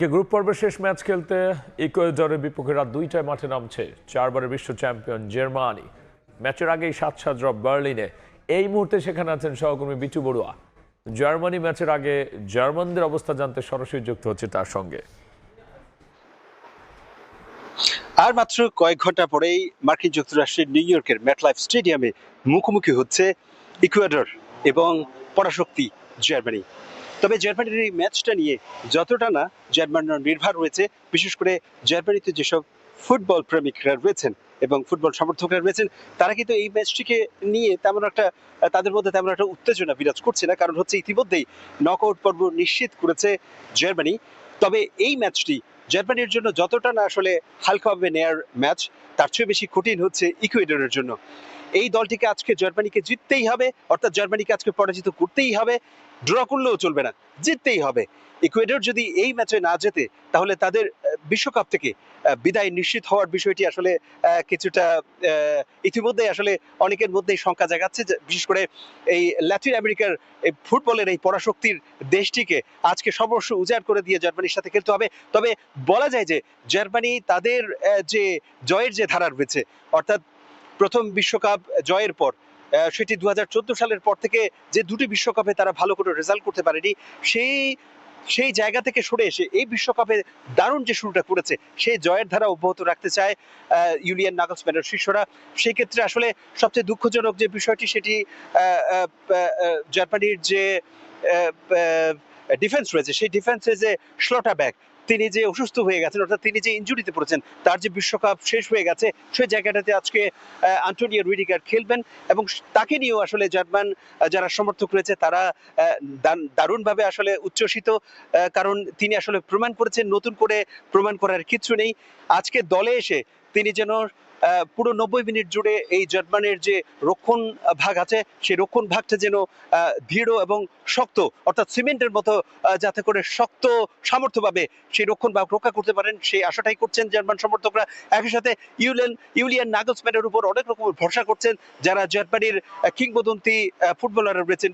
Group পর্বের শেষ match খেলতে ইকুয়েডরের বিপক্ষে রাত 2টায় মাঠে নামছে 4 বারের বিশ্ব চ্যাম্পিয়ন জার্মানি। ম্যাচের আগেই 7-7 ড্র বার্লিনে। এই মুহূর্তে সেখানে আছেন সহকর্মী বিটু বড়ুয়া। জার্মানি ম্যাচের আগে জার্মানদের অবস্থা জানতে সরাসরি যুক্ত হচ্ছে তার সঙ্গে। আর মাত্র কয়েক ঘন্টা পরেই মার্কিন যুক্তরাষ্ট্রের নিউ ইয়র্কের ম্যাটলাইফ স্টেডিয়ামে মুখোমুখি হচ্ছে ইকুয়েডর এবং পরাশক্তি জার্মানি। তবে জার্মানির এই ম্যাচটা নিয়ে যতটা না জার্মানরা নির্ভর রয়েছে, বিশেষ করে জার্মানিতে যেসব ফুটবল প্রেমিকরা রয়েছেন এবং ফুটবল সমর্থকরা রয়েছেন, তারা কিন্তু এই ম্যাচটিকে নিয়ে তাদের মধ্যে তেমন একটা উত্তেজনা বিরাজ করছে না। কারণ হচ্ছে ইতিমধ্যেই নকআউট পর্ব নিশ্চিত করেছে জার্মানি। তবে এই ম্যাচটি জার্মানির জন্য যতটা না আসলে হালকাভাবে নেয়ার ম্যাচ, তার চেয়ে বেশি কঠিন হচ্ছে ইকুয়েডরের জন্য। এই দলটিকে আজকে জার্মানিকে জিততেই হবে, অর্থাৎ জার্মানিকে আজকে পরাজিত করতেই হবে। ড্র করলেও চলবে না, জিততেই হবে। ইকুয়েডর যদি এই ম্যাচে না জেতে, তাহলে তাদের বিশ্বকাপ থেকে বিদায় নিশ্চিত হওয়ার বিষয়টি আসলে কিছুটা ইতিমধ্যেই আসলে অনেকের মধ্যেই শঙ্কা জাগাচ্ছে। বিশেষ করে এই ল্যাটিন আমেরিকার এই ফুটবলের এই পরাশক্তির দেশটিকে আজকে সর্বস্ব উজাড় করে দিয়ে জার্মানির সাথে খেলতে হবে। তবে বলা যায় যে জার্মানি তাদের যে জয়ের যে ধারা রয়েছে, অর্থাৎ প্রথম বিশ্বকাপ জয়ের পর সেটি 2014 সালের পর থেকে যে দুটি বিশ্বকাপে তারা ভালো করে রেজাল্ট করতে পারেনি, সেই জায়গা থেকে সরে এসে এই বিশ্বকাপে দারুণ যে শুরুটা করেছে, সেই জয়ের ধারা অব্যাহত রাখতে চায় ইউলিয়ান নাগলসম্যানের শিষ্যরা। সেই ক্ষেত্রে আসলে সবচেয়ে দুঃখজনক যে বিষয়টি, সেটি জার্মানির যে ডিফেন্স রয়েছে, সেই ডিফেন্সে যে স্লটারব্যাক, তিনি যে অসুস্থ হয়ে গেছেন, অর্থাৎ তিনি যে ইনজুরিতে পড়েছেন, তার যে বিশ্বকাপ শেষ হয়ে গেছে, সেই জায়গাটাতে আজকে আন্টোনিও রুডিগার খেলবেন। এবং তাকে নিয়েও আসলে জার্মান যারা সমর্থক রয়েছে, তারা দারুণভাবে আসলে উচ্ছ্বসিত। কারণ তিনি আসলে প্রমাণ করেছেন, নতুন করে প্রমাণ করার কিছু নেই। আজকে দলে এসে তিনি যেন পুরো 90 মিনিট জুড়ে এই জার্মানির যে রক্ষণ ভাগ আছে, সেই রক্ষণ ভাগটা যেন দৃঢ় এবং শক্ত, অর্থাৎ সিমেন্টের মতো, যাতে করে শক্ত সামর্থ্যভাবে সেই রক্ষণ ভাগ রক্ষা করতে পারেন, সেই আশাটাই করছেন জার্মান সমর্থকরা। একই সাথে ইউলিয়ান নাগলসম্যানের উপর অনেক রকম ভরসা করছেন যারা জার্মানির কিংবদন্তি ফুটবলাররা রয়েছেন।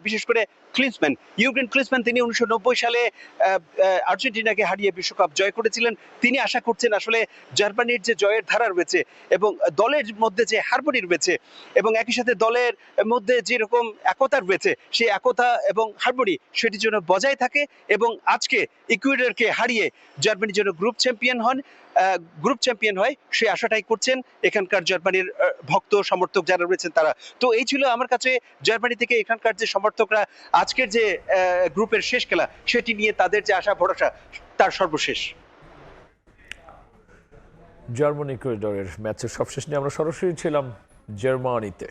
বিশেষ করে ক্লিন্সম্যান, ইউগ্রেন ক্লিন্সম্যান, তিনি 1990 সালে আর্জেন্টিনাকে হারিয়ে বিশ্বকাপ জয় করেছিলেন। তিনি আশা করছেন আসলে জার্মানির যে জয়ের ধারা রয়েছে এবং দলের মধ্যে যে হারমোনি রয়েছে, এবং একই সাথে দলের মধ্যে যেরকম একতা রয়েছে, সেই একতা এবং হারমোনি সেটি যেন বজায় থাকে এবং আজকে ইকুয়েডরকে হারিয়ে জার্মানি যেন গ্রুপ চ্যাম্পিয়ন হয়, সেই আশাটাই করছেন এখানকার জার্মানির ভক্ত সমর্থক যারা রয়েছেন তারা। তো এই ছিল আমার কাছে জার্মানি থেকে এখানকার যে সমর্থকরা আজকের যে গ্রুপের শেষ খেলা, সেটি নিয়ে তাদের যে আশা ভরসা, তার সর্বশেষ। জার্মানি ইকুয়েডরের ম্যাচের সবশেষ নিয়ে আমরা সরাসরি ছিলাম জার্মানিতে।